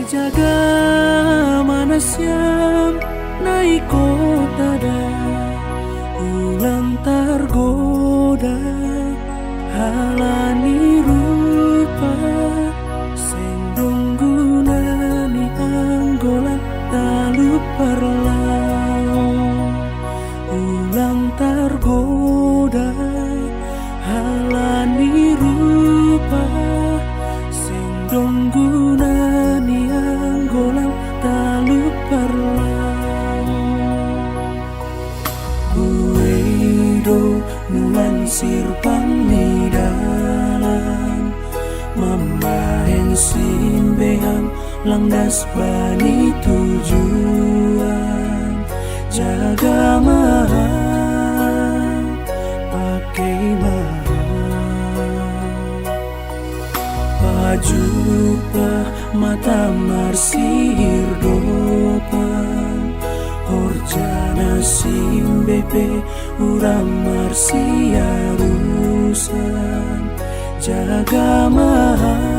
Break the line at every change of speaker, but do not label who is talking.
jaga mana siam naik kota dah ulang tergoda halani rupa sendong guna ni anggolan talu perlau ulang tergoda halani rupa sendong guna ni anggolan talu perlau buedo nuansir pangnidalan mamahen simbehan langdas bani tujuan jaga mahal pakai mahal baju mata marsir dopan horjana simbepe uram marsiarusan jaga mahal